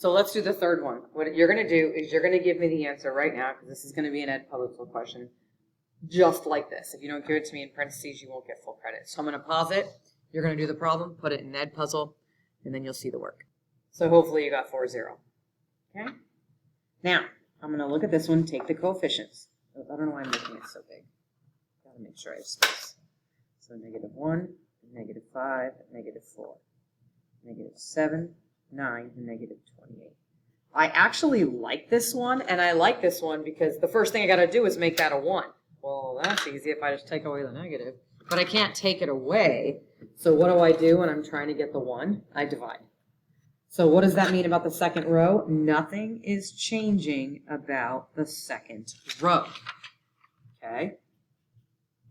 So let's do the third one. What you're going to do is you're going to give me the answer right now, because this is going to be an Ed Puzzle question, just like this. If you don't give it to me in parentheses, you won't get full credit. So I'm going to pause it. You're going to do the problem, put it in Ed Puzzle, and then you'll see the work. So hopefully you got 4-0. Okay? Now, I'm going to look at this one, take the coefficients. I don't know why I'm making it so big. Got to make sure I have space. So -1, -5, -4, -7, 9, and -28. I actually like this one, and I like this one because the first thing I got to do is make that a 1. Well, that's easy if I just take away the negative. But I can't take it away. So what do I do when I'm trying to get the 1? I divide. So what does that mean about the second row? Nothing is changing about the second row. Okay?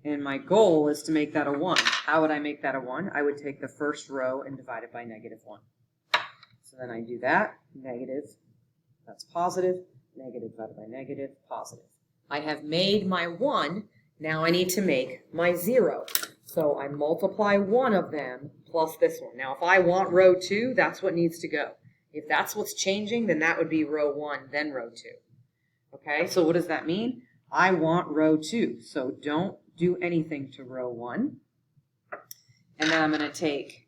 And my goal is to make that a 1. How would I make that a 1? I would take the first row and divide it by -1. So then I do that, negative, that's positive, negative divided by negative, positive. I have made my 1, now I need to make my 0. So I multiply one of them plus this one. Now if I want row 2, that's what needs to go. If that's what's changing, then that would be row 1, then row 2. Okay, so what does that mean? I want row 2, so don't do anything to row 1. And then I'm going to take,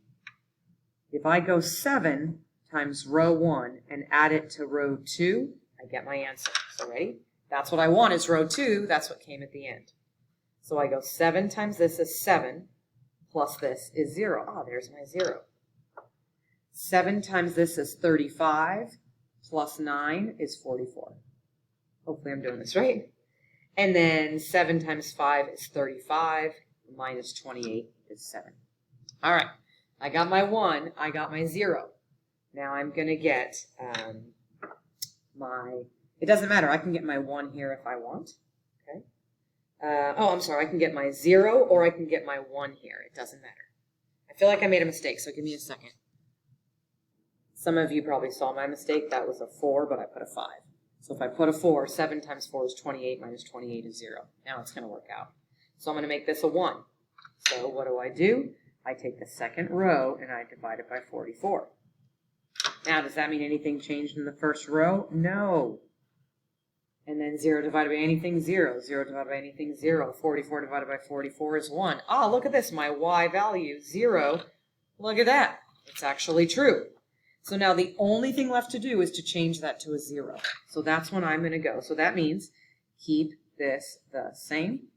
if I go 7 times row 1 and add it to row 2, I get my answer. So ready? That's what I want is row 2. That's what came at the end. So I go 7 times this is 7, plus this is 0. Ah, there's my 0. 7 times this is 35, plus 9 is 44. Hopefully I'm doing this right. And then 7 times 5 is 35, minus 28 is 7. All right, I got my 1, I got my 0. Now I'm going to get it doesn't matter, I can get my 1 here if I want. Okay. I'm sorry, I can get my 0 or I can get my 1 here. It doesn't matter. I feel like I made a mistake, so give me a second. Some of you probably saw my mistake. That was a 4, but I put a 5. So if I put a 4, 7 times 4 is 28, minus 28 is 0. Now it's going to work out. So I'm going to make this a 1. So what do? I take the second row and I divide it by 44. Now, does that mean anything changed in the first row? No. And then 0 divided by anything, 0. 0 divided by anything, 0. 44 divided by 44 is 1. Ah, look at this. My y value, 0. Look at that. It's actually true. So now the only thing left to do is to change that to a 0. So that's when I'm going to go. So that means keep this the same.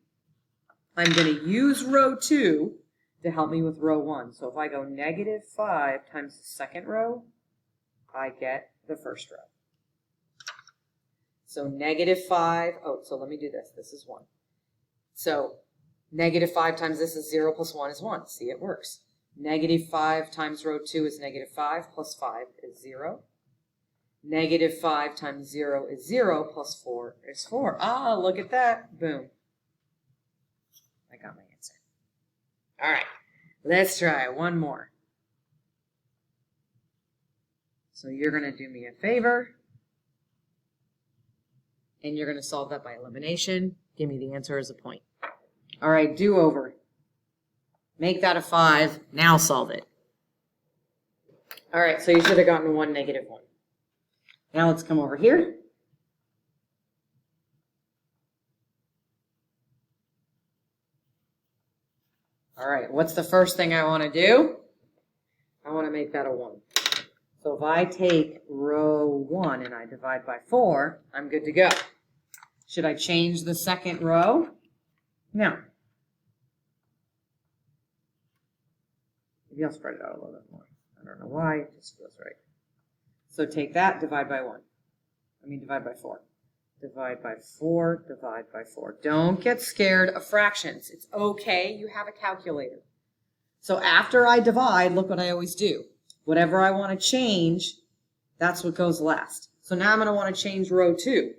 I'm going to use row 2 to help me with row 1. So if I go -5 times the second row, I get the first row. So -5, so let me do this. This is 1. So -5 times this is 0 plus 1 is 1. See, it works. -5 times row 2 is -5 plus 5 is 0. -5 times 0 is 0 plus 4 is 4. Ah, look at that. Boom. I got my answer. All right, let's try one more. So you're going to do me a favor, and you're going to solve that by elimination. Give me the answer as a point. All right, do-over. Make that a 5. Now solve it. All right, so you should have gotten 1, -1. Now let's come over here. All right, what's the first thing I want to do? I want to make that a 1. So if I take row 1 and I divide by 4, I'm good to go. Should I change the second row? No. Maybe I'll spread it out a little bit more. I don't know why, it just feels right. So take that, divide by 1. Divide by 4. Divide by 4, divide by 4. Don't get scared of fractions. It's okay, you have a calculator. So after I divide, look what I always do. Whatever I want to change, that's what goes last. So now I'm going to want to change row 2.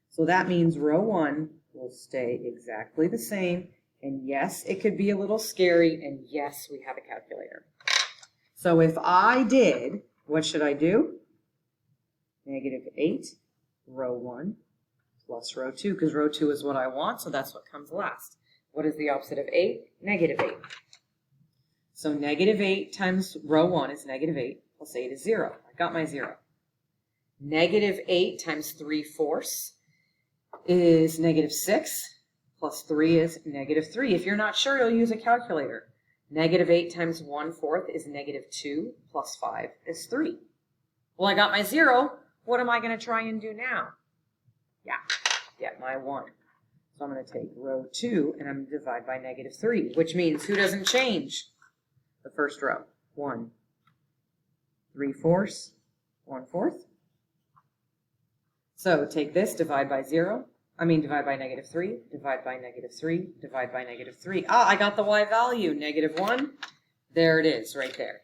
So that means row 1 will stay exactly the same. And yes, it could be a little scary. And yes, we have a calculator. So if I did, what should I do? -8, row 1, plus row 2, because row 2 is what I want, so that's what comes last. What is the opposite of 8? -8. So -8 times row 1 is -8, plus 8 is 0. I got my 0. Negative 8 times 3/4 is negative 6, plus 3 is negative 3. If you're not sure, you'll use a calculator. Negative 8 times 1/4 is negative 2, plus 5 is 3. Well, I got my 0. What am I going to try and do now? Yeah, get my 1. So I'm going to take row 2, and I'm going to divide by negative 3, which means who doesn't change? The first row. 1, 3/4, 1/4. So take this, divide by divide by negative 3, divide by negative 3, divide by negative 3. Ah, I got the y value, negative 1. There it is, right there.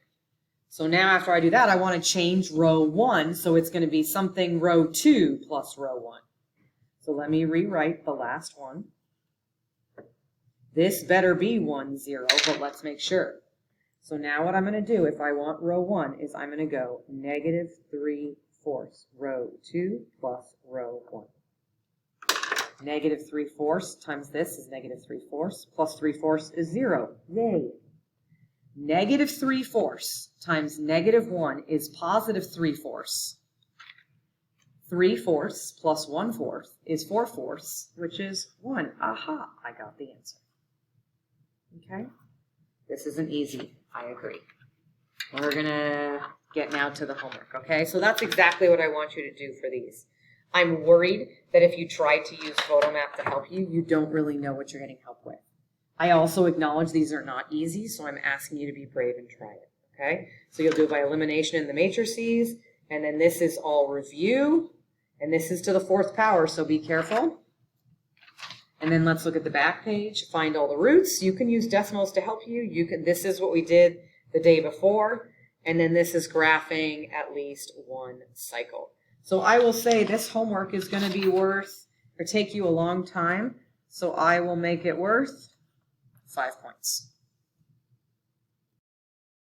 So now after I do that, I want to change row 1, so it's going to be something row 2 plus row 1. So let me rewrite the last one. This better be 1, 0, but let's make sure. So now what I'm going to do, if I want row 1, is I'm going to go negative 3/4, row 2 plus row 1. Negative 3/4 times this is negative 3/4, plus 3/4 is 0. Yay! Negative 3/4 times negative 1 is positive 3/4. 3/4 plus 1/4 is 4/4, which is 1. Aha, I got the answer. Okay? This isn't easy, I agree. We're going to get now to the homework, okay? So that's exactly what I want you to do for these. I'm worried that if you try to use PhotoMap to help you, you don't really know what you're getting help with. I also acknowledge these are not easy, so I'm asking you to be brave and try it, okay? So you'll do it by elimination in the matrices, and then this is all review, and this is to the 4th power, so be careful. And then let's look at the back page, find all the roots. You can use decimals to help you. This is what we did the day before, and then this is graphing at least 1 cycle. So I will say this homework is going to be take you a long time, so I will make it worth 5 points.